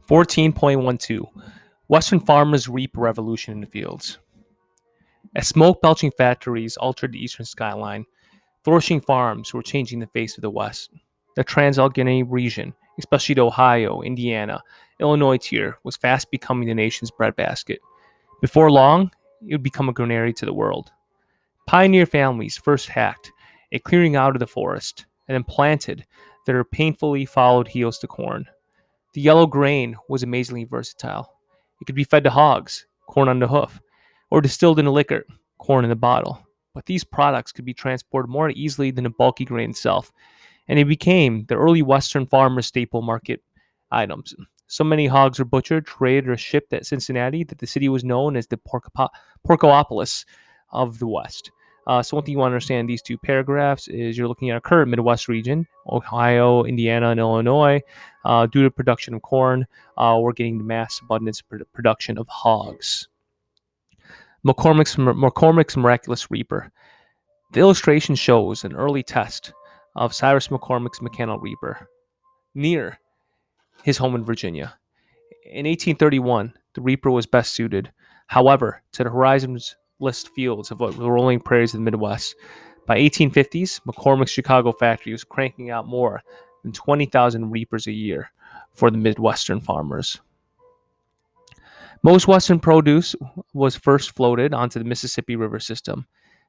14.12 Western Farmers Reap Revolution in the Fields. As smoke-belching factories altered the eastern skyline, flourishing farms were changing the face of the West. The Trans-Allegheny region, especially the Ohio, Indiana, Illinois tier, was fast becoming the nation's breadbasket. Before long, it would become a granary to the world. Pioneer families first hacked a clearing out of the forest and then planted their painfully followed heels to corn. The yellow grain was amazingly versatile. It could be fed to hogs, corn on the hoof, or distilled into liquor, corn in the bottle. But these products could be transported more easily than the bulky grain itself, and it became the early Western farmers' staple market items. So many hogs were butchered, traded, or shipped at Cincinnati that the city was known as the Porkopolis of the West. So one thing you want to understand in these two paragraphs is you're looking at a current Midwest region, Ohio, Indiana, and Illinois. Due to production of corn, we're getting the mass abundance production of hogs. McCormick's Miraculous Reaper. The illustration shows an early test of Cyrus McCormick's mechanical reaper near his home in Virginia. In 1831, the reaper was best suited, however, to the horizon's list fields of the rolling prairies of the Midwest. By 1850s, McCormick's Chicago factory was cranking out more than 20,000 reapers a year for the Midwestern farmers. Most Western produce was first floated onto the Mississippi River system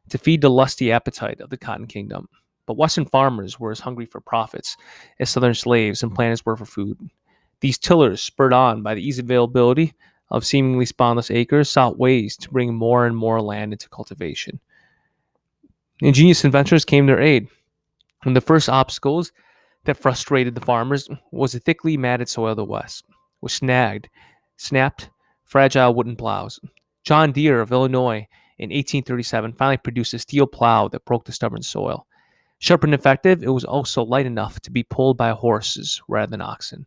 to feed the lusty appetite of the Cotton Kingdom. But Western farmers were as hungry for profits as Southern slaves and planters were for food. These tillers, spurred on by the easy availability of seemingly spawnless acres, sought ways to bring more and more land into cultivation. Ingenious inventors came to their aid. One of the first obstacles that frustrated the farmers was the thickly matted soil of the West, which snapped, fragile wooden plows. John Deere of Illinois in 1837 finally produced a steel plow that broke the stubborn soil. Sharp and effective, it was also light enough to be pulled by horses rather than oxen.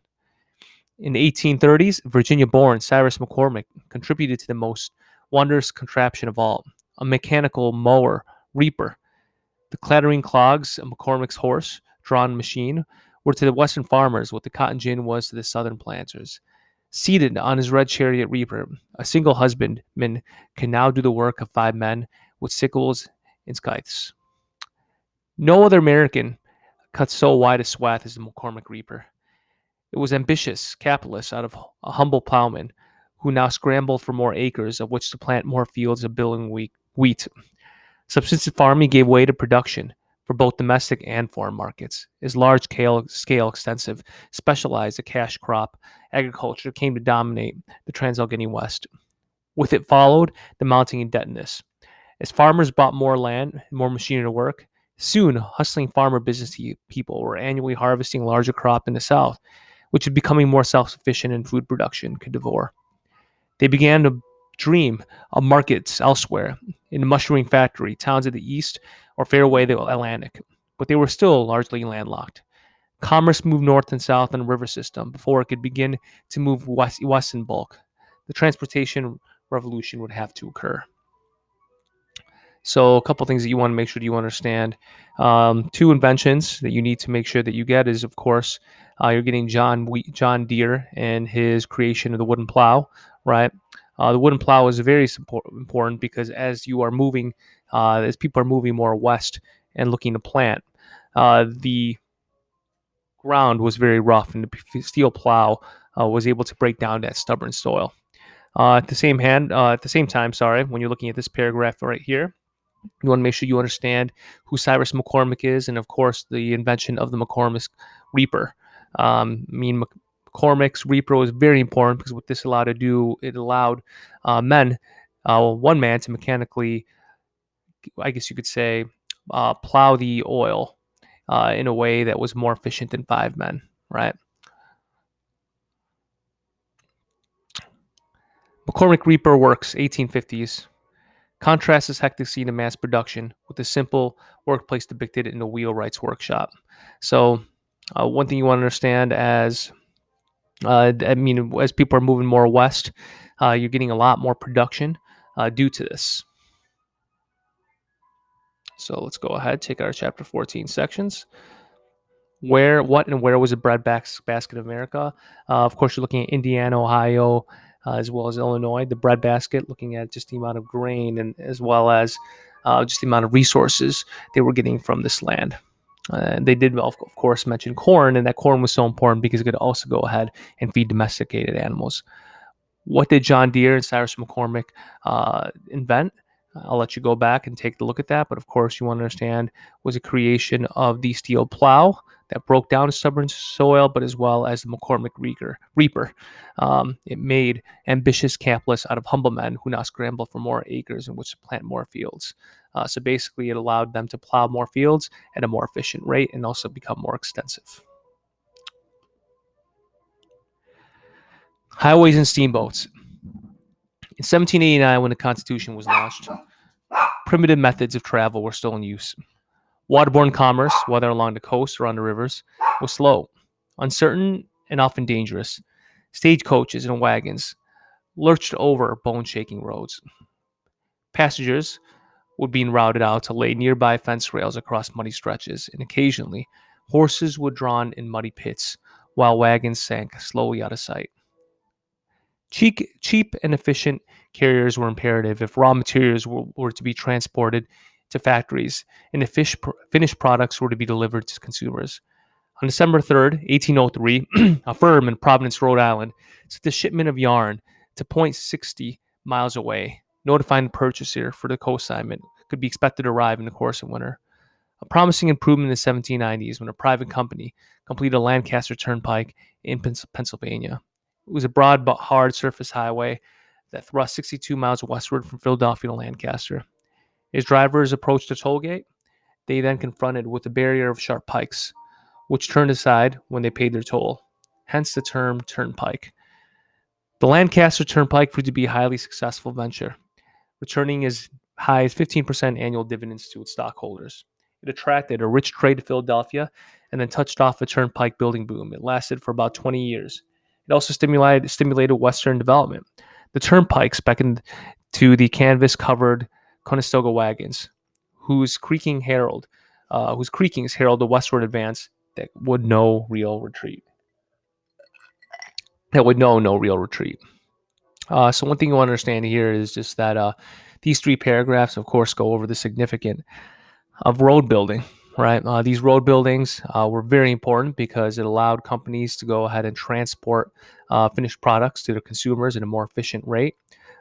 In the 1830s, Virginia-born Cyrus McCormick contributed to the most wondrous contraption of all, a mechanical mower reaper. The clattering clogs of McCormick's horse-drawn machine were to the Western farmers what the cotton gin was to the Southern planters. Seated on his red chariot reaper, a single husbandman can now do the work of 5 men with sickles and scythes. No other American cut so wide a swath as the McCormick Reaper. It was ambitious capitalists out of a humble plowman who now scrambled for more acres of which to plant more fields of billing wheat. Subsistence farming gave way to production for both domestic and foreign markets. As large-scale, extensive, specialized a cash crop agriculture came to dominate the Trans-Allegheny West. With it followed the mounting indebtedness. As farmers bought more land and more machinery to work, soon hustling farmer business people were annually harvesting larger crop in the South, which was becoming more self-sufficient in food production could devour. They began to dream of markets elsewhere, in the mushroom factory, towns of the east, or fairway the Atlantic, but they were still largely landlocked. Commerce moved north and south on the river system before it could begin to move west in bulk. The transportation revolution would have to occur. So a couple things that you want to make sure that you understand. 2 inventions that you need to make sure that you get is, of course, you're getting John Deere and his creation of the wooden plow, right? The wooden plow is very important because as you are moving, as people are moving more west and looking to plant, the ground was very rough, and the steel plow was able to break down that stubborn soil. At the same time, when you're looking at this paragraph right here, you want to make sure you understand who Cyrus McCormick is, and of course, the invention of the McCormick Reaper. McCormick's Reaper was very important because what this allowed to do, it allowed one man to mechanically, I guess you could say, plow the oil in a way that was more efficient than 5 men, right? McCormick Reaper works 1850s. Contrast this hectic scene of mass production with the simple workplace depicted in a wheelwright's workshop. So, one thing you want to understand as people are moving more west, you're getting a lot more production due to this. So let's go ahead, take our chapter 14 sections. Where was the breadbasket of America? Of course, you're looking at Indiana, Ohio, as well as Illinois. The breadbasket, looking at just the amount of grain and as well as just the amount of resources they were getting from this land. They did, of course, mention corn, and that corn was so important because it could also go ahead and feed domesticated animals. What did John Deere and Cyrus McCormick invent? I'll let you go back and take a look at that. But of course, you want to understand was a creation of the steel plow that broke down stubborn soil, but as well as the McCormick Reaper. It made ambitious capitalists out of humble men who now scramble for more acres in which to plant more fields. So basically, it allowed them to plow more fields at a more efficient rate and also become more extensive. Highways and steamboats. In 1789, when the Constitution was launched, primitive methods of travel were still in use. Waterborne commerce, whether along the coast or on the rivers, was slow, uncertain, and often dangerous. Stagecoaches and wagons lurched over bone-shaking roads. Passengers were being routed out to lay nearby fence rails across muddy stretches, and occasionally, horses were drawn in muddy pits, while wagons sank slowly out of sight. Cheap and efficient carriers were imperative if raw materials were to be transported to factories and if finished products were to be delivered to consumers. On December 3rd, 1803, a firm in Providence, Rhode Island, sent a shipment of yarn to point 60 miles away, notifying the purchaser for the consignment could be expected to arrive in the course of winter. A promising improvement in the 1790s when a private company completed a Lancaster Turnpike in Pennsylvania. It was a broad but hard surface highway that thrust 62 miles westward from Philadelphia to Lancaster. As drivers approached the toll gate, they then confronted with a barrier of sharp pikes, which turned aside when they paid their toll, hence the term turnpike. The Lancaster Turnpike proved to be a highly successful venture, returning as high as 15% annual dividends to its stockholders. It attracted a rich trade to Philadelphia and then touched off a turnpike building boom. It lasted for about 20 years. It also stimulated Western development. The turnpikes beckoned to the canvas-covered Conestoga wagons, whose creakings herald the westward advance that would know real retreat. So one thing you want to understand here is just that these three paragraphs, of course, go over the significance of road building, right? These road buildings were very important because it allowed companies to go ahead and transport finished products to their consumers at a more efficient rate.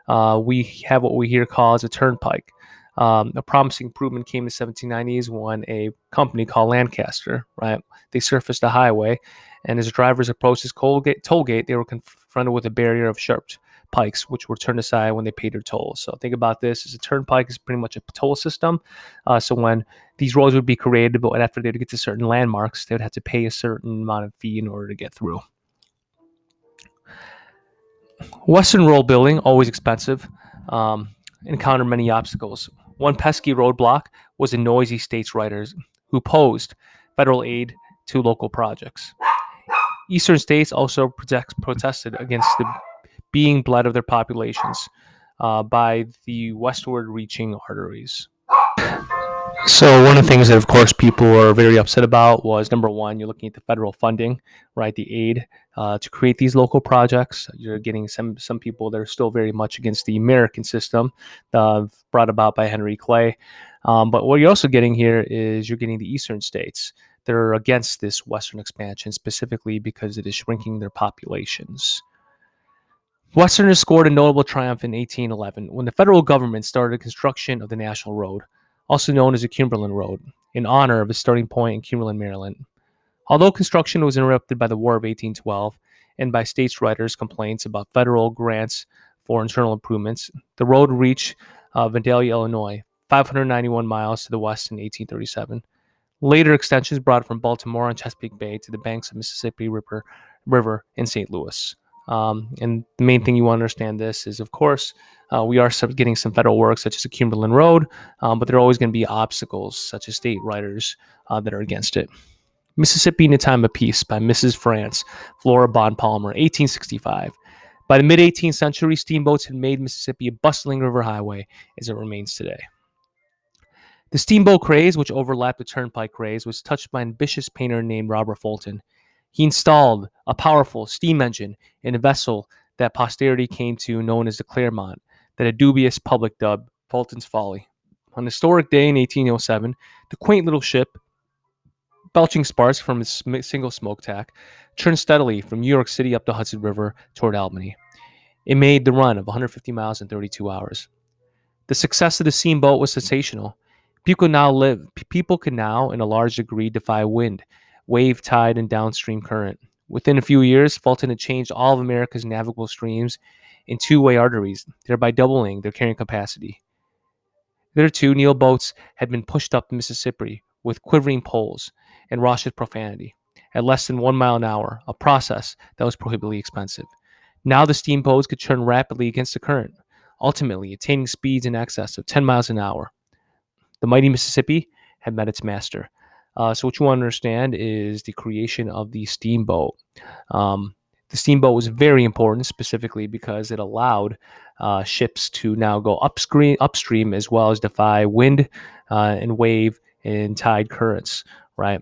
We have what we here call as a turnpike. A promising improvement came in the 1790s when a company called Lancaster, right? They surfaced a highway, and as drivers approached this toll gate, they were confronted with a barrier of sharp pikes, which were turned aside when they paid their tolls. So think about this as a turnpike is pretty much a toll system. So when these roads would be created, but after they would get to certain landmarks, they would have to pay a certain amount of fee in order to get through. Western road building, always expensive, encountered many obstacles. One pesky roadblock was the noisy states' writers who opposed federal aid to local projects. Eastern states also protested against the being bled of their populations by the westward reaching arteries. So one of the things that, of course, people are very upset about was, number one, you're looking at the federal funding, right, the aid to create these local projects. You're getting some people that are still very much against the American system brought about by Henry Clay. But what you're also getting here is you're getting the eastern states that are against this western expansion, specifically because it is shrinking their populations. Westerners scored a notable triumph in 1811 when the federal government started construction of the National Road, also known as the Cumberland Road, in honor of its starting point in Cumberland, Maryland. Although construction was interrupted by the War of 1812 and by states' writers' complaints about federal grants for internal improvements, the road reached Vandalia, Illinois, 591 miles to the west in 1837. Later extensions brought it from Baltimore and Chesapeake Bay to the banks of Mississippi River in St. Louis. And the main thing you want to understand this is, of course, we are getting some federal work such as the Cumberland Road, but there are always going to be obstacles such as state writers that are against it. Mississippi in a Time of Peace by Mrs. France, Flora Bond Palmer, 1865. By the mid-18th century, steamboats had made Mississippi a bustling river highway as it remains today. The steamboat craze, which overlapped the turnpike craze, was touched by an ambitious painter named Robert Fulton. He installed a powerful steam engine in a vessel that posterity came to known as the Clermont, that a dubious public dubbed Fulton's Folly. On a historic day in 1807, the quaint little ship, belching sparks from its single smokestack, churned steadily from New York City up the Hudson River toward Albany. It made the run of 150 miles in 32 hours. The success of the steamboat was sensational. People could now, in a large degree, defy wind, wave, tide, and downstream current. Within a few years, Fulton had changed all of America's navigable streams in two-way arteries, thereby doubling their carrying capacity. Thereto, Neil boats had been pushed up the Mississippi with quivering poles and raucous profanity at less than 1 mile an hour, a process that was prohibitively expensive. Now the steamboats could churn rapidly against the current, ultimately attaining speeds in excess of 10 miles an hour. The mighty Mississippi had met its master. So what you want to understand is the creation of the steamboat. The steamboat was very important specifically because it allowed ships to now go upstream as well as defy wind and wave and tide currents, right?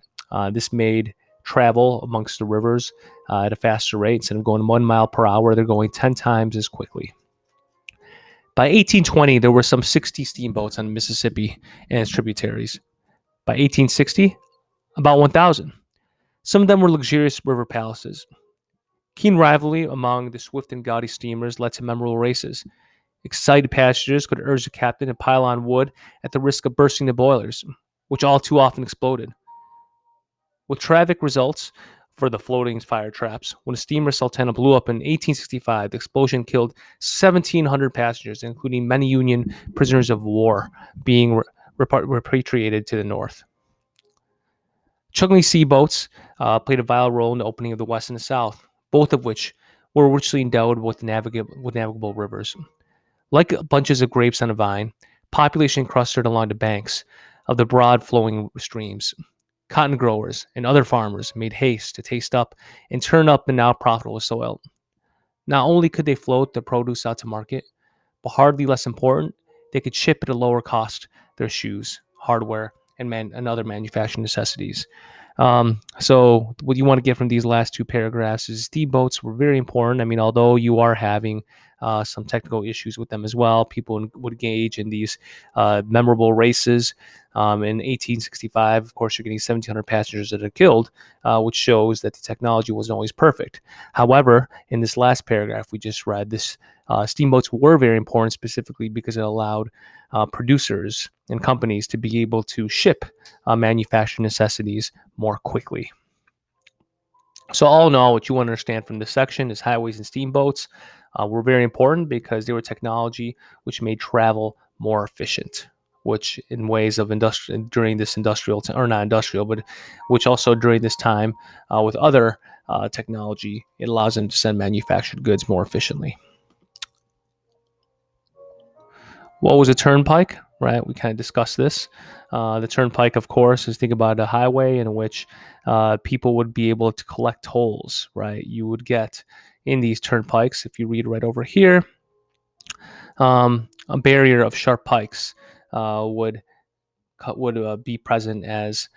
This made travel amongst the rivers at a faster rate. Instead of going 1 mile per hour, they're going 10 times as quickly. By 1820, there were some 60 steamboats on the Mississippi and its tributaries. By 1860, about 1,000. Some of them were luxurious river palaces. Keen rivalry among the swift and gaudy steamers led to memorable races. Excited passengers could urge the captain to pile on wood at the risk of bursting the boilers, which all too often exploded. With tragic results for the floating fire traps, when the steamer Sultana blew up in 1865, the explosion killed 1,700 passengers, including many Union prisoners of war being repatriated to the north. Chugging sea boats played a vital role in the opening of the West and the South, both of which were richly endowed with navigable rivers. Like bunches of grapes on a vine, population clustered along the banks of the broad flowing streams. Cotton growers and other farmers made haste to taste up and turn up the now profitable soil. Not only could they float their produce out to market, but hardly less important, they could ship at a lower cost their shoes, hardware, and other manufacturing necessities. So what you want to get from these last two paragraphs is steamboats were very important. I mean, although you are having some technical issues with them as well, people would engage in these memorable races. In 1865, of course, you're getting 1,700 passengers that are killed, which shows that the technology wasn't always perfect. However, in this last paragraph we just read, steamboats were very important specifically because it allowed producers and companies to be able to ship manufactured necessities more quickly. So all in all, what you want to understand from this section is highways and steamboats were very important because they were technology which made travel more efficient, which in ways of during this industrial, or not industrial, but which also during this time with other technology, it allows them to send manufactured goods more efficiently. What was a turnpike? Right, we kind of discussed this. The turnpike, of course, is think about a highway in which people would be able to collect tolls. Right, you would get in these turnpikes, if you read right over here, a barrier of sharp pikes would be present as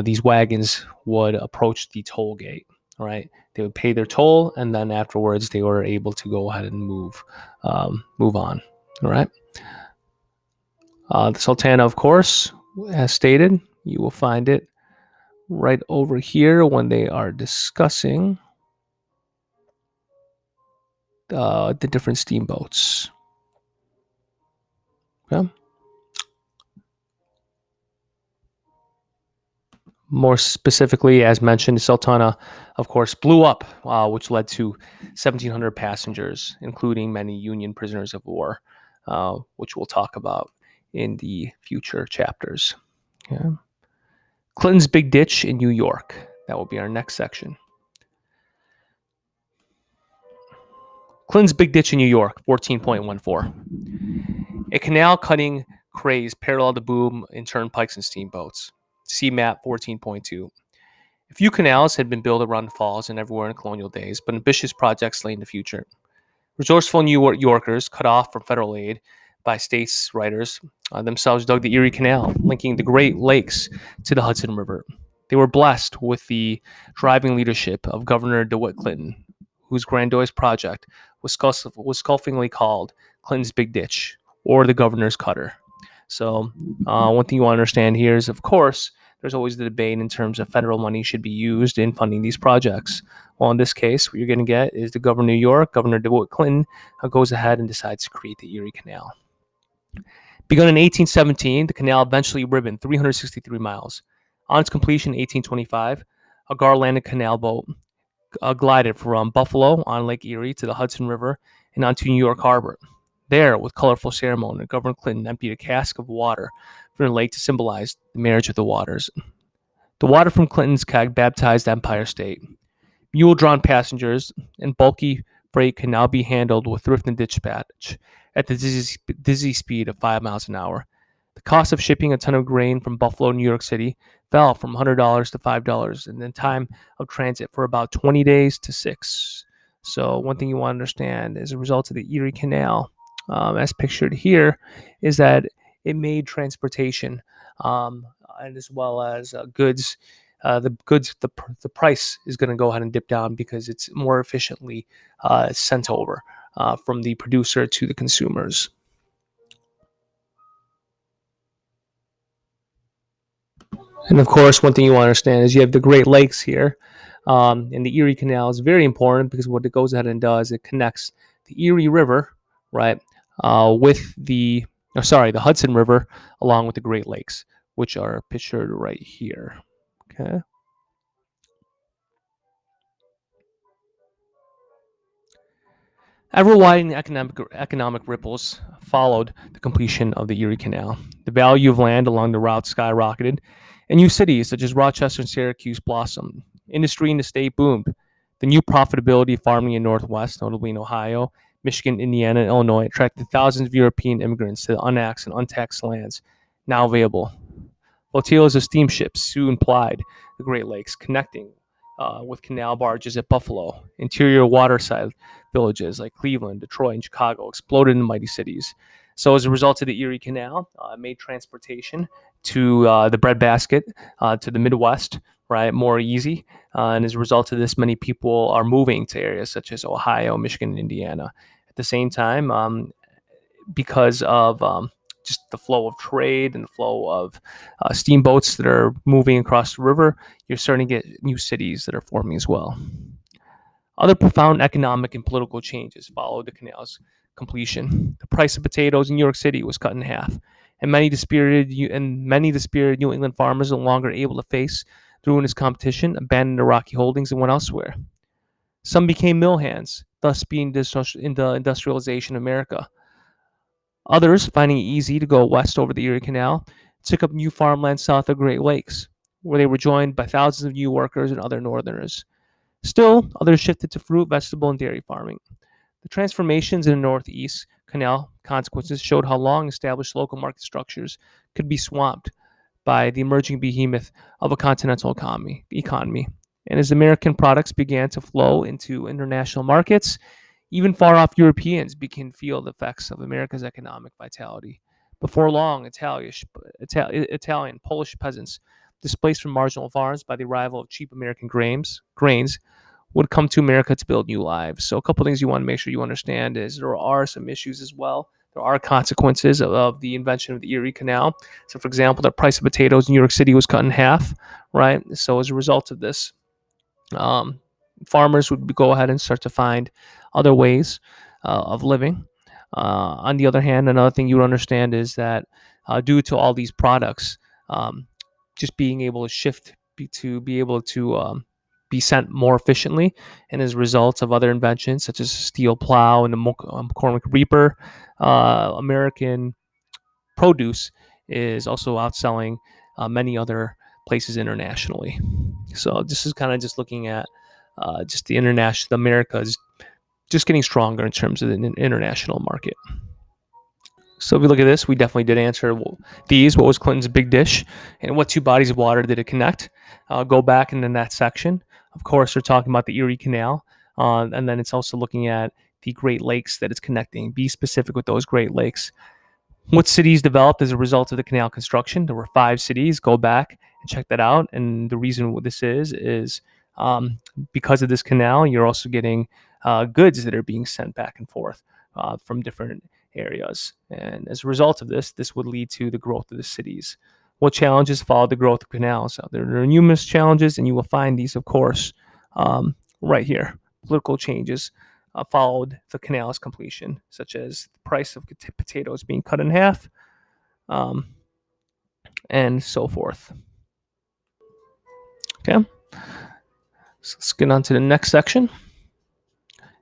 these wagons would approach the toll gate. Right, they would pay their toll, and then afterwards they were able to go ahead and move on. All right. The Sultana, of course, as stated, you will find it right over here when they are discussing the different steamboats. Okay. More specifically, as mentioned, the Sultana, of course, blew up, which led to 1,700 passengers, including many Union prisoners of war, which we'll talk about in the future chapters. Okay. Clinton's Big Ditch in New York. That will be our next section. Clinton's Big Ditch in New York, 14.14. A canal cutting craze paralleled the boom in turnpikes and steamboats. See map 14.2. A few canals had been built around the falls and everywhere in colonial days, but ambitious projects lay in the future. Resourceful New Yorkers, cut off from federal aid by states' writers, themselves dug the Erie Canal, linking the Great Lakes to the Hudson River. They were blessed with the driving leadership of Governor DeWitt Clinton, whose grandiose project was scoffingly called Clinton's Big Ditch or the Governor's Cutter. So, one thing you want to understand here is, of course, there's always the debate in terms of federal money should be used in funding these projects. Well, in this case, what you're going to get is the Governor of New York, Governor DeWitt Clinton, goes ahead and decides to create the Erie Canal. Begun in 1817, the canal eventually ribboned 363 miles. On its completion in 1825, a Garlanded canal boat glided from Buffalo on Lake Erie to the Hudson River and onto New York Harbor. There, with colorful ceremony, Governor Clinton emptied a cask of water from the lake to symbolize the marriage of the waters. The water from Clinton's keg baptized Empire State. Mule-drawn passengers and bulky freight can now be handled with thrift and dispatch at the dizzy speed of 5 miles an hour. The cost of shipping a ton of grain from Buffalo to New York City fell from $100 to $5, and the time of transit for about 20 days to 6. So one thing you want to understand as a result of the Erie Canal, as pictured here, is that it made transportation and as well as goods. The price is going to go ahead and dip down because it's more efficiently sent over from the producer to the consumers. And of course, one thing you want to understand is you have the Great Lakes here. And the Erie Canal is very important because what it goes ahead and does, it connects the Erie River, right, with the Hudson River along with the Great Lakes, which are pictured right here. Okay. Ever-widening economic ripples followed the completion of the Erie Canal. The value of land along the route skyrocketed, and new cities such as Rochester and Syracuse blossomed. Industry in the state boomed. The new profitability of farming in Northwest, notably in Ohio, Michigan, Indiana, and Illinois, attracted thousands of European immigrants to the unaxed and untaxed lands now available. Flotillas of steamships soon plied the Great Lakes, connecting with canal barges at Buffalo. Interior waterside villages like Cleveland, Detroit, and Chicago exploded in mighty cities. So, as a result of the Erie Canal, it made transportation to the breadbasket to the Midwest, right, more easy. And as a result of this, many people are moving to areas such as Ohio, Michigan, and Indiana. At the same time, because of just the flow of trade and the flow of steamboats that are moving across the river, you're starting to get new cities that are forming as well. Other profound economic and political changes followed the canal's completion. The price of potatoes in New York City was cut in half, and many dispirited New England farmers no longer able to face the ruinous competition abandoned their rocky holdings and went elsewhere. Some became mill hands, thus being in the industrialization of America. Others, finding it easy to go west over the Erie Canal, took up new farmland south of Great Lakes, where they were joined by thousands of new workers and other northerners. Still, others shifted to fruit, vegetable, and dairy farming. The transformations in the Northeast Canal consequences showed how long established local market structures could be swamped by the emerging behemoth of a continental economy. And as American products began to flow into international markets, even far off Europeans began to feel the effects of America's economic vitality. Before long, Italian, Polish peasants, displaced from marginal farms by the arrival of cheap American grains, would come to America to build new lives. So a couple things you want to make sure you understand is there are some issues as well. There are consequences of the invention of the Erie Canal. So, for example, the price of potatoes in New York City was cut in half, right? So as a result of this, farmers would go ahead and start to find other ways of living. On the other hand, another thing you would understand is that due to all these products, just being able to shift to be able to be sent more efficiently, and as a result of other inventions such as steel plow and the McCormick Reaper, American produce is also outselling many other places internationally. So this is kind of just looking at just the international, America is just getting stronger in terms of the international market. So if we look at this, we definitely did answer these. What was Clinton's big dish, and what two bodies of water did it connect? Go back and in that section, of course, we're talking about the Erie Canal, and then it's also looking at the Great Lakes that it's connecting. Be specific with those Great Lakes. What cities developed as a result of the canal construction? There were 5 cities. Go back and check that out. And the reason what this is um, because of this canal, you're also getting goods that are being sent back and forth from different areas. And as a result of this, this would lead to the growth of the cities. What challenges followed the growth of canals? There are numerous challenges, and you will find these, of course, right here. Political changes followed the canal's completion, such as the price of potatoes being cut in half, um, and so forth. Okay, so let's get on to the next section.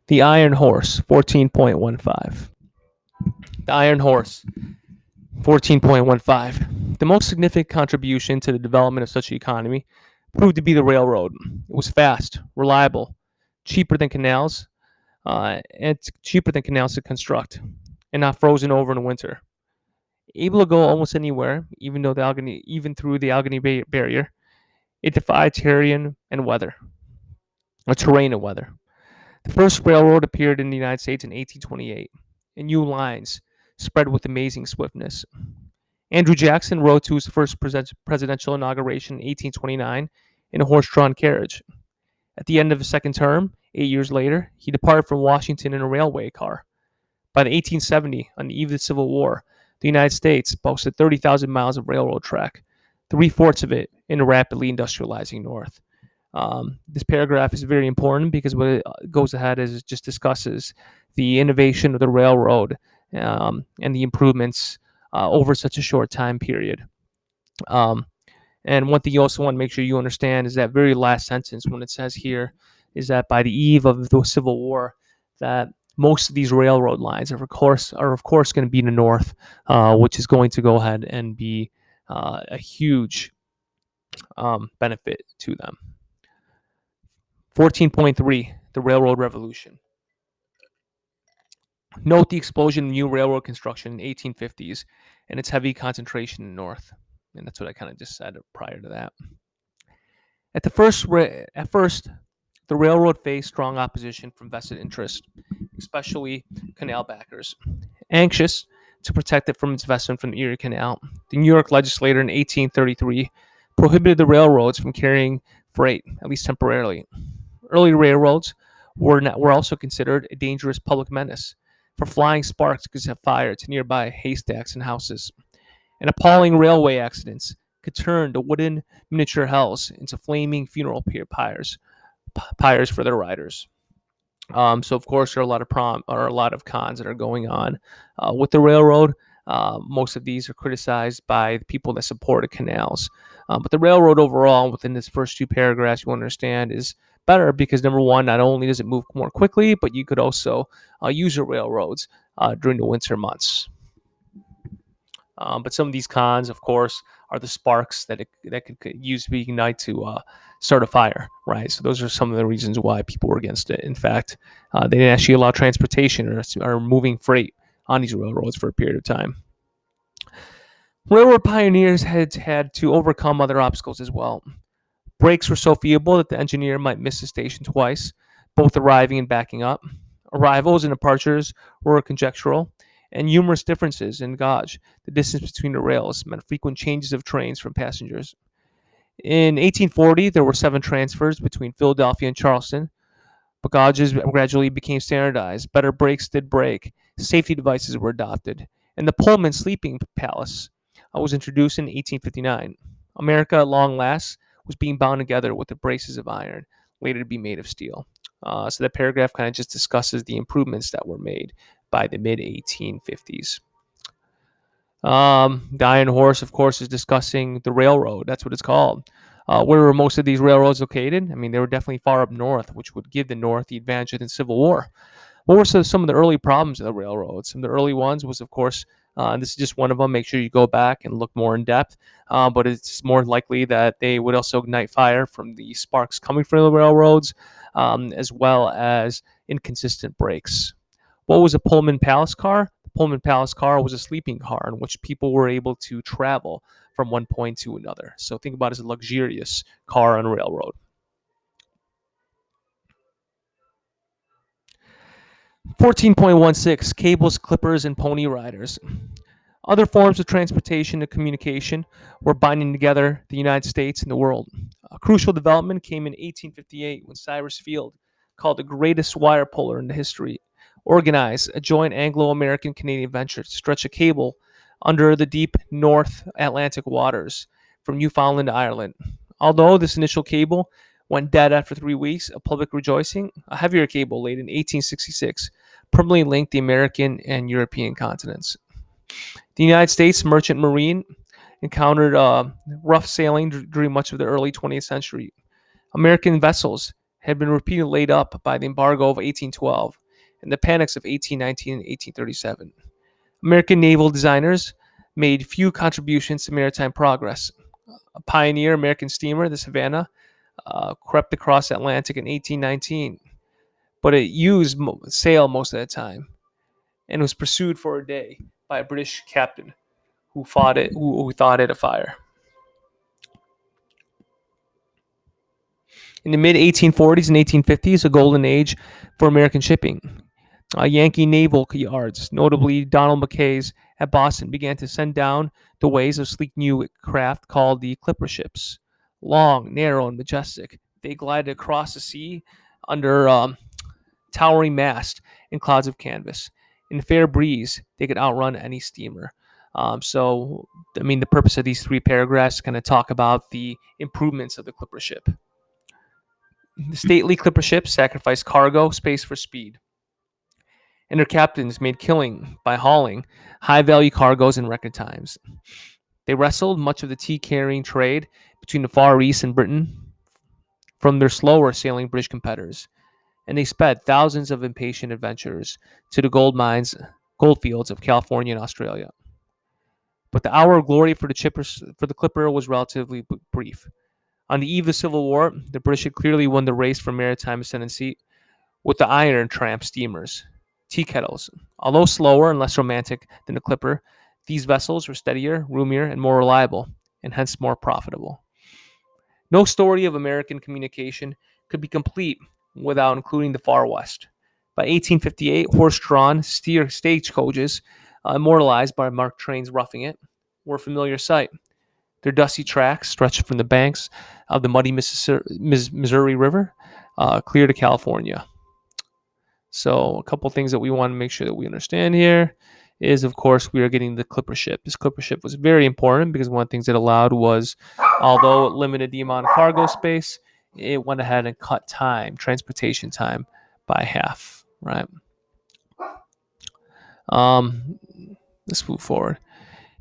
The Iron Horse, 14.15. The Iron Horse, 14.15. The most significant contribution to the development of such an economy proved to be the railroad. It was fast, reliable, cheaper than canals, and it's cheaper than canals to construct, and not frozen over in winter. Able to go almost anywhere, even through the Allegheny Barrier, it defied terrain and weather, terrain and weather. The first railroad appeared in the United States in 1828, and new lines spread with amazing swiftness. Andrew Jackson rode to his first presidential inauguration in 1829 in a horse-drawn carriage. At the end of his second term, 8 years later, he departed from Washington in a railway car. By 1870, on the eve of the Civil War, the United States boasted 30,000 miles of railroad track, three-fourths of it in a rapidly industrializing North. This paragraph is very important because what it goes ahead is it just discusses the innovation of the railroad and the improvements over such a short time period. And one thing you also want to make sure you understand is that very last sentence when it says here is that by the eve of the Civil War, that most of these railroad lines are of course going to be in the north, which is going to go ahead and be a huge benefit to them. 14.3, the Railroad Revolution. Note the explosion of new railroad construction in the 1850s and its heavy concentration in the north. And that's what I kind of just said prior to that. At first, the railroad faced strong opposition from vested interests, especially canal backers. Anxious to protect it from its investment from the Erie Canal, the New York legislature in 1833 prohibited the railroads from carrying freight, at least temporarily. Early railroads were also considered a dangerous public menace, for flying sparks could set fire to nearby haystacks and houses. And appalling railway accidents could turn the wooden miniature hells into flaming funeral pyres for their riders. So of course there are a lot of cons that are going on with the railroad. Most of these are criticized by the people that supported canals. But the railroad overall, within this first 2 paragraphs, you understand is better because number one, not only does it move more quickly, but you could also use the railroads during the winter months. But some of these cons, of course, are the sparks that could use to ignite to start a fire, right? So those are some of the reasons why people were against it. In fact, they didn't actually allow transportation or moving freight on these railroads for a period of time. Railroad pioneers had to overcome other obstacles as well. Brakes were so feeble that the engineer might miss the station twice, both arriving and backing up. Arrivals and departures were conjectural, and numerous differences in gauge. The distance between the rails meant frequent changes of trains from passengers. In 1840, there were 7 transfers between Philadelphia and Charleston, but gauges gradually became standardized. Better brakes did break. Safety devices were adopted, and the Pullman sleeping palace was introduced in 1859. America, at long last, was being bound together with the braces of iron, later to be made of steel. So that paragraph kind of just discusses the improvements that were made by the mid 1850s. The Iron Horse, of course, is discussing the railroad. That's what it's called. Where were most of these railroads located? I mean, they were definitely far up north, which would give the North the advantage in the Civil War. What were some of the early problems of the railroads? Some of the early ones was, of course, and this is just one of them. Make sure you go back and look more in depth. But it's more likely that they would also ignite fire from the sparks coming from the railroads, as well as inconsistent brakes. What was a Pullman Palace car? The Pullman Palace car was a sleeping car in which people were able to travel from one point to another. So think about it as a luxurious car on a railroad. 14.16, cables, clippers, and pony riders. Other forms of transportation and communication were binding together the United States and the world. A crucial development came in 1858 when Cyrus Field, called the greatest wire puller in the history, organized a joint Anglo-American Canadian venture to stretch a cable under the deep North Atlantic waters from Newfoundland to Ireland. Although this initial cable went dead after 3 weeks of public rejoicing, a heavier cable laid in 1866 permanently linked the American and European continents. The United States merchant marine encountered rough sailing during much of the early 20th century. American vessels had been repeatedly laid up by the embargo of 1812 and the panics of 1819 and 1837. American naval designers made few contributions to maritime progress. A pioneer American steamer, the Savannah, crept across the Atlantic in 1819, but it used sail most of the time and was pursued for a day by a British captain who thought it a fire. In the mid 1840s and 1850s, a golden age for American shipping. Yankee naval yards, notably Donald Mackay's at Boston, began to send down the ways of sleek new craft called the clipper ships. Long, narrow, and majestic, they glided across the sea under towering mast and clouds of canvas. In a fair breeze, they could outrun any steamer. The purpose of these three paragraphs kind of talk about the improvements of the clipper ship. The stately clipper ships sacrificed cargo space for speed, and their captains made killing by hauling high-value cargoes in record times. They wrestled much of the tea-carrying trade between the Far East and Britain from their slower-sailing British competitors, and they sped thousands of impatient adventurers to the goldfields of California and Australia. But the hour of glory for the Clipper was relatively brief. On the eve of the Civil War, the British had clearly won the race for maritime ascendancy with the iron tramp steamers, tea kettles. Although slower and less romantic than the Clipper, these vessels were steadier, roomier, and more reliable, and hence more profitable. No story of American communication could be complete without including the Far West. By 1858, horse-drawn stagecoaches, immortalized by Mark Twain's Roughing It, were a familiar sight. Their dusty tracks stretched from the banks of the muddy Missouri River clear to California. So a couple things that we want to make sure that we understand here is, of course, we are getting the clipper ship. This clipper ship was very important because one of the things it allowed was, although it limited the amount of cargo space, it went ahead and cut transportation time, by half, right? Let's move forward.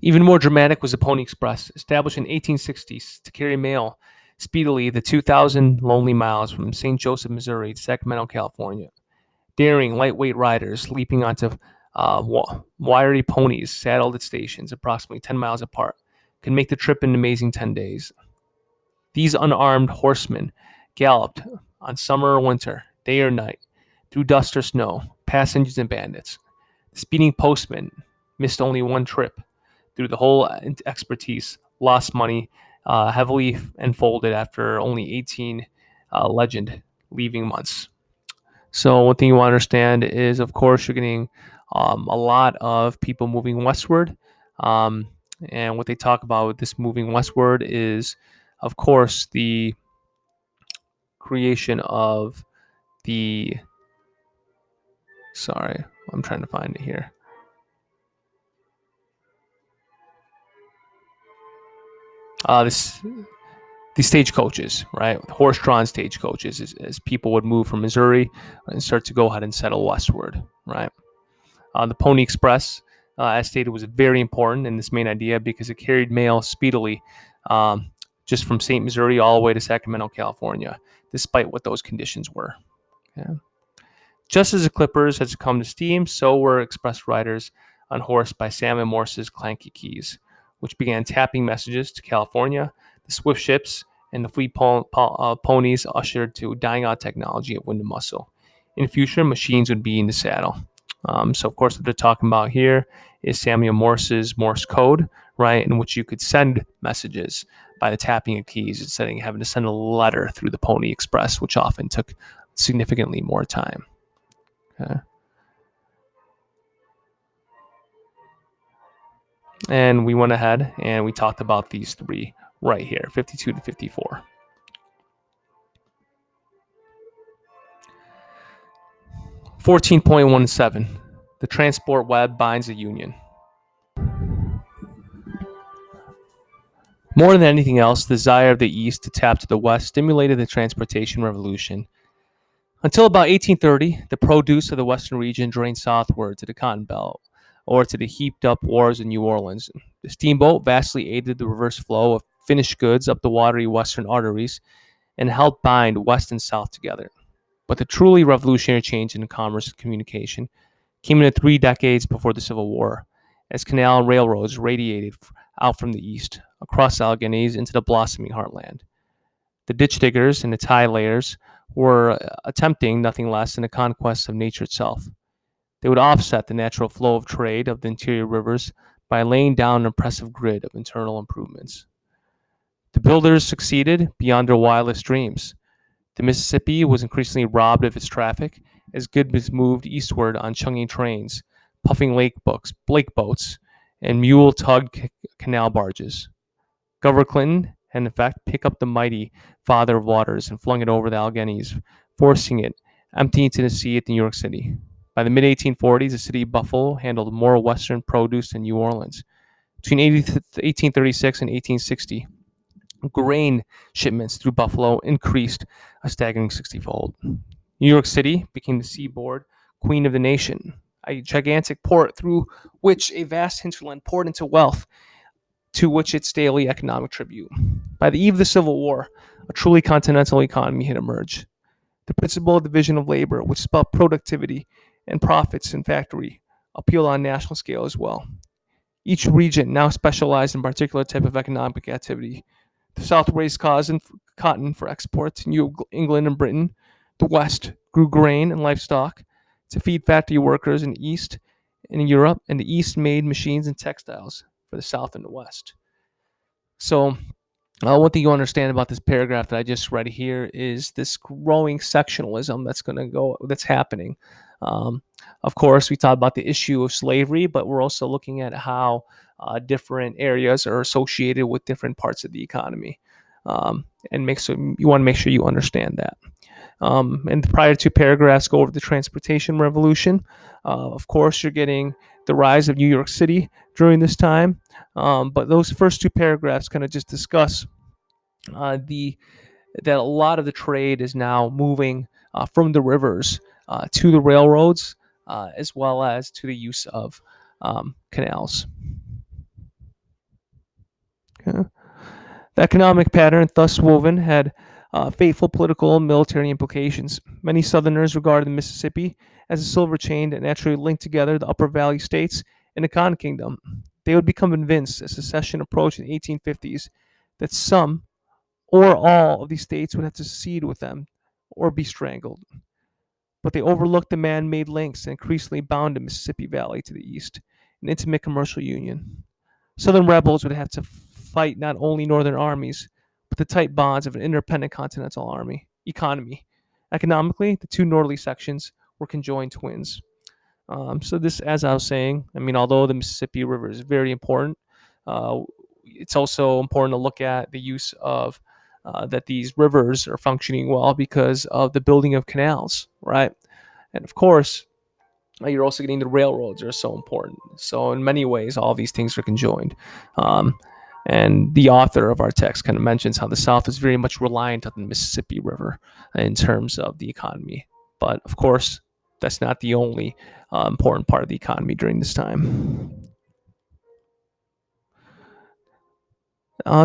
Even more dramatic was the Pony Express, established in 1860s to carry mail speedily the 2,000 lonely miles from St. Joseph, Missouri to Sacramento, California. Daring, lightweight riders leaping onto wiry ponies saddled at stations approximately 10 miles apart could make the trip in an amazing 10 days. These unarmed horsemen galloped on summer or winter, day or night, through dust or snow, past Indians and bandits. The speeding postman missed only one trip through the whole expertise, lost money, heavily enfolded after only 18 legend leaving months. So one thing you want to understand is, of course, you're getting a lot of people moving westward. And what they talk about with this moving westward is, of course, the creation of the... Sorry, I'm trying to find it here. These stagecoaches, right? Horse-drawn stagecoaches, as people would move from Missouri and start to go ahead and settle westward, right? The Pony Express, as stated, was very important in this main idea because it carried mail speedily just from St. Missouri all the way to Sacramento, California, despite what those conditions were. Yeah. Just as the Clippers had succumbed to steam, so were express riders unhorsed by Samuel Morse's clanky keys, which began tapping messages to California. The swift ships and the fleet ponies ushered to dying out technology of wind and muscle. In the future, machines would be in the saddle. So, of course, what they're talking about here is Samuel Morse's Morse code, right, in which you could send messages by the tapping of keys instead of having to send a letter through the Pony Express, which often took significantly more time. Okay. And we went ahead and we talked about these three right here, 52 to 54. .17, the transport web binds the Union. More than anything else, the desire of the East to tap to the West stimulated the transportation revolution. Until about 1830, the produce of the Western region drained southward to the Cotton Belt or to the heaped up wharves in New Orleans. The steamboat vastly aided the reverse flow of finished goods up the watery western arteries and helped bind West and South together. But the truly revolutionary change in commerce and communication came in the 3 decades before the Civil War, as canal and railroads radiated out from the east, across Alleghenies into the blossoming heartland. The ditch diggers and the tie layers were attempting nothing less than a conquest of nature itself. They would offset the natural flow of trade of the interior rivers by laying down an impressive grid of internal improvements. The builders succeeded beyond their wildest dreams. The Mississippi was increasingly robbed of its traffic as goods moved eastward on chunging trains, puffing lake boats, and mule-tugged canal barges. Governor Clinton had in fact picked up the mighty Father of Waters and flung it over the Alleghenies, forcing it empty into the sea at New York City. By the mid-1840s, the city of Buffalo handled more Western produce than New Orleans. Between 1836 and 1860, grain shipments through Buffalo increased a staggering 60-fold. New York City became the seaboard queen of the nation, a gigantic port through which a vast hinterland poured into wealth, to which its daily economic tribute. By the eve of the Civil War, a truly continental economy had emerged. The principle of division of labor, which spelled productivity and profits in factory, appealed on a national scale as well. Each region now specialized in a particular type of economic activity. The South raised cotton for export to New England and Britain. The West grew grain and livestock to feed factory workers in the East and in Europe, and the East made machines and textiles for the South and the West. So, one thing you understand about this paragraph that I just read here is this growing sectionalism that's happening. Of course, we talked about the issue of slavery, but we're also looking at how different areas are associated with different parts of the economy, and you want to make sure you understand that. And the prior two paragraphs go over the transportation revolution. Of course, you're getting the rise of New York City during this time, but those first two paragraphs kind of just discuss that a lot of the trade is now moving from the rivers to the railroads, as well as to the use of canals. Okay. The economic pattern thus woven had fateful political and military implications. Many Southerners regarded the Mississippi as a silver chain that naturally linked together the Upper Valley states and the Cotton Kingdom. They would become convinced as secession approached in the 1850s that some or all of these states would have to secede with them or be strangled. But they overlooked the man-made links that increasingly bound the Mississippi Valley to the east, an intimate commercial union. Southern rebels would have to fight not only northern armies, but the tight bonds of an independent continental economy. Economically, the two northerly sections were conjoined twins. So this, as I was saying, I mean, although the Mississippi River is very important, it's also important to look at the use of that these rivers are functioning well because of the building of canals, right? And of course, you're also getting the railroads are so important. So in many ways, all these things are conjoined. And the author of our text kind of mentions how the South is very much reliant on the Mississippi River in terms of the economy. But of course, that's not the only important part of the economy during this time.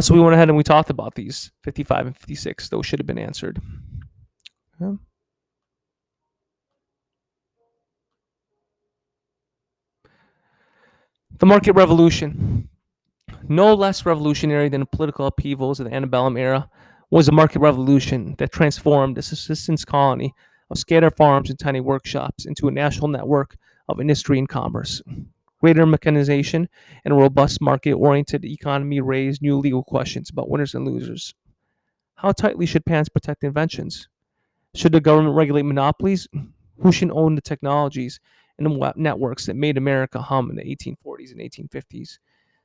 So we went ahead and we talked about these 55 and 56. Those should have been answered. Okay. The market revolution. No less revolutionary than the political upheavals of the antebellum era was the market revolution that transformed a subsistence colony of scattered farms and tiny workshops into a national network of industry and commerce. Greater mechanization and a robust market-oriented economy raised new legal questions about winners and losers. How tightly should patents protect inventions? Should the government regulate monopolies? Who should own the technologies and the networks that made America hum in the 1840s and 1850s?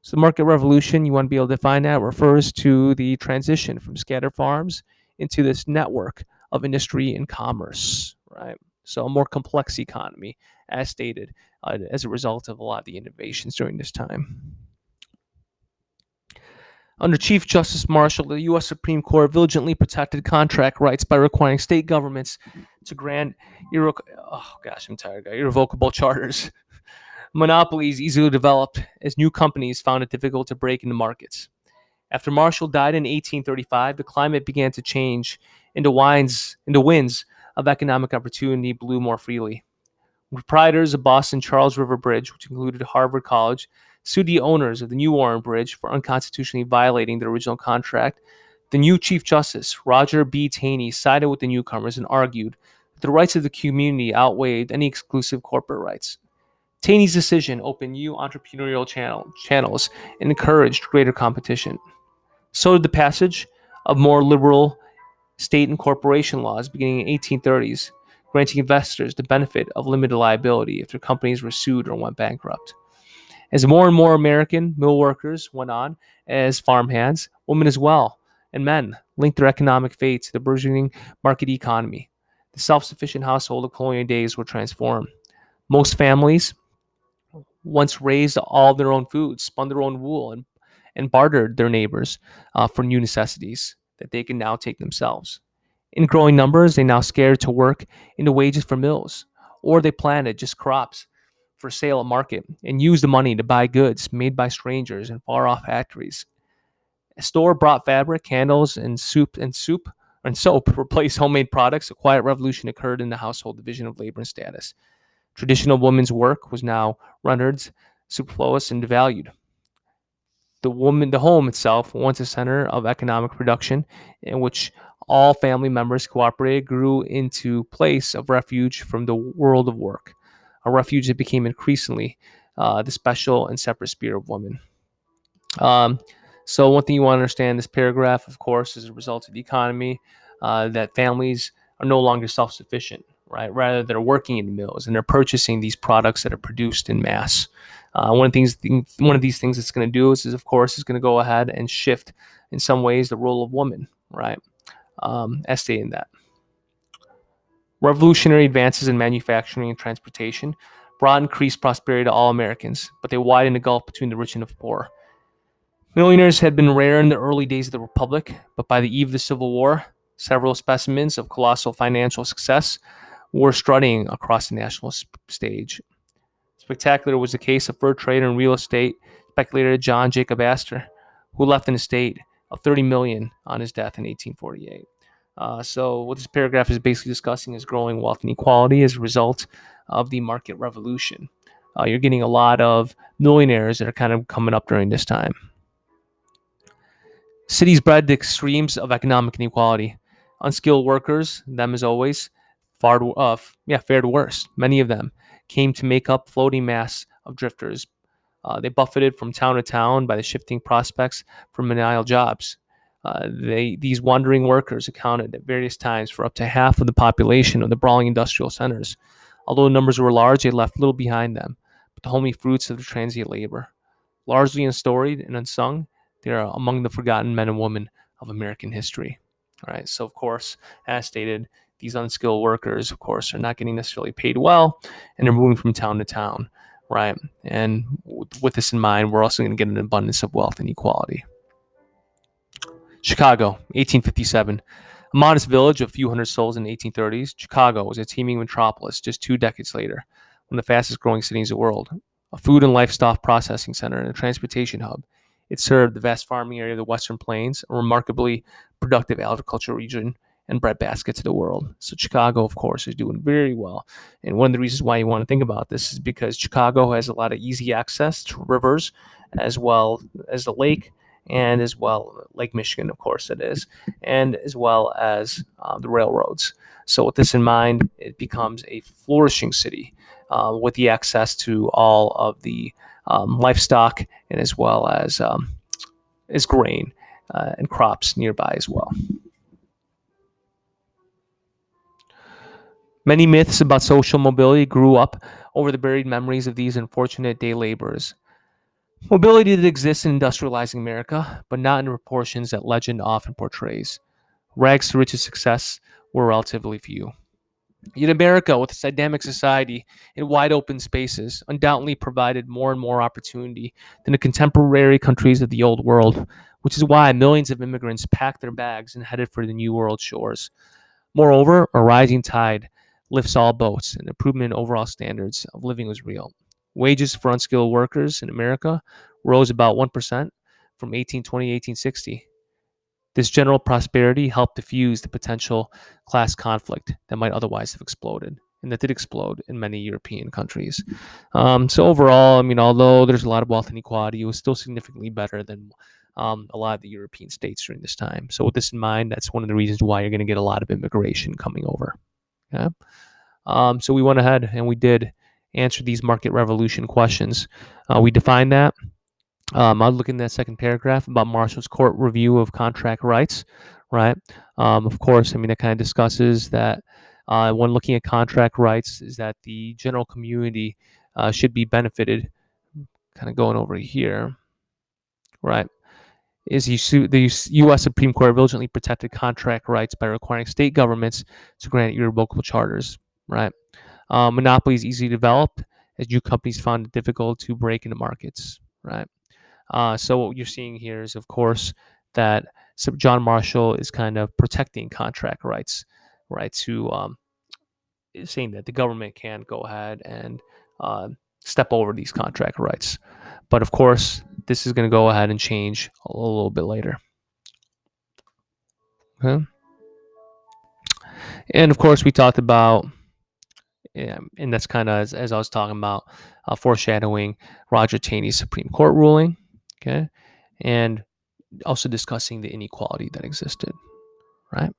So the market revolution, you want to be able to define that, refers to the transition from scattered farms into this network of industry and commerce, right? So a more complex economy, as stated, as a result of a lot of the innovations during this time. Under Chief Justice Marshall, the U.S. Supreme Court diligently protected contract rights by requiring state governments to grant irrevocable charters. Monopolies easily developed as new companies found it difficult to break into markets. After Marshall died in 1835, the climate began to change, and the winds of economic opportunity blew more freely. Proprietors of Boston Charles River Bridge, which included Harvard College, sued the owners of the New Warren Bridge for unconstitutionally violating the original contract. The new Chief Justice, Roger B. Taney, sided with the newcomers and argued that the rights of the community outweighed any exclusive corporate rights. Taney's decision opened new entrepreneurial channels and encouraged greater competition. So did the passage of more liberal state and corporation laws beginning in the 1830s, granting investors the benefit of limited liability if their companies were sued or went bankrupt. As more and more American mill workers went on as farmhands, women as well, and men linked their economic fate to the burgeoning market economy. The self-sufficient household of colonial days were transformed. Most families once raised all their own food, spun their own wool, and bartered their neighbors for new necessities that they can now take themselves. In growing numbers, they now scared to work into wages for mills, or they planted just crops for sale at market and used the money to buy goods made by strangers in far-off factories. Store-bought fabric, candles, and soap replaced homemade products. A quiet revolution occurred in the household division of labor and status. Traditional women's work was now rendered superfluous and devalued. The home itself, once a center of economic production in which all family members cooperated, grew into place of refuge from the world of work, a refuge that became increasingly the special and separate sphere of women. Um, so one thing you want to understand this paragraph, of course, is a result of the economy, that families are no longer self-sufficient, right? Rather, they're working in the mills and they're purchasing these products that are produced in mass. One of these things it's going to do is, of course, is going to go ahead and shift, in some ways, the role of woman, right? As stated in that. Revolutionary advances in manufacturing and transportation brought increased prosperity to all Americans, but they widened the gulf between the rich and the poor. Millionaires had been rare in the early days of the Republic, but by the eve of the Civil War, several specimens of colossal financial success were strutting across the national stage. Spectacular was the case of fur trader and real estate speculator John Jacob Astor, who left an estate of $30 million on his death in 1848. So what this paragraph is basically discussing is growing wealth inequality as a result of the market revolution. You're getting a lot of millionaires that are kind of coming up during this time. Cities bred the extremes of economic inequality. Unskilled workers, them as always, fared worse. Many of them came to make up floating mass of drifters. They buffeted from town to town by the shifting prospects for menial jobs. These wandering workers accounted at various times for up to half of the population of the brawling industrial centers. Although the numbers were large, they left little behind them but the homely fruits of the transient labor. Largely unstoried and unsung, they are among the forgotten men and women of American history. All right, so of course, as stated, these unskilled workers, of course, are not getting necessarily paid well, and they're moving from town to town, right? And with this in mind, we're also going to get an abundance of wealth and equality. Chicago, 1857. A modest village of a few hundred souls in the 1830s, Chicago was a teeming metropolis just 2 decades later, one of the fastest growing cities in the world. A food and livestock processing center and a transportation hub, it served the vast farming area of the Western Plains, a remarkably productive agricultural region and breadbasket to the world. So Chicago, of course, is doing very well. And one of the reasons why you want to think about this is because Chicago has a lot of easy access to rivers as well as the lake, and as well Lake Michigan, of course, it is, and as well as the railroads. So with this in mind, it becomes a flourishing city with the access to all of the livestock and as well as grain and crops nearby as well. Many myths about social mobility grew up over the buried memories of these unfortunate day laborers. Mobility did exist in industrializing America, but not in the proportions that legend often portrays. Rags to riches success were relatively few. Yet America, with its dynamic society and wide open spaces, undoubtedly provided more and more opportunity than the contemporary countries of the Old World, which is why millions of immigrants packed their bags and headed for the New World shores. Moreover, a rising tide lifts all boats, and improvement in overall standards of living was real. Wages for unskilled workers in America rose about 1% from 1820 to 1860. This general prosperity helped diffuse the potential class conflict that might otherwise have exploded, and that did explode in many European countries. So overall, I mean, although there's a lot of wealth inequality, it was still significantly better than a lot of the European states during this time. So with this in mind, that's one of the reasons why you're going to get a lot of immigration coming over. Yeah. So we went ahead and we did answer these market revolution questions. We defined that. I'll look in that second paragraph about Marshall's court review of contract rights, right? Of course, I mean, it kind of discusses that when looking at contract rights, is that the general community should be benefited. Kind of going over here, right? The U.S. Supreme Court diligently protected contract rights by requiring state governments to grant irrevocable charters, right? Monopolies easily developed as new companies found it difficult to break into markets, right? So what you're seeing here is, of course, that John Marshall is kind of protecting contract rights, right? To saying that the government can go ahead and uh, step over these contract rights. But of course, this is going to go ahead and change a little bit later. Okay. And of course, we talked about, yeah, and that's kind of as I was talking about, foreshadowing Roger Taney's Supreme Court ruling. Okay. And also discussing the inequality that existed, right?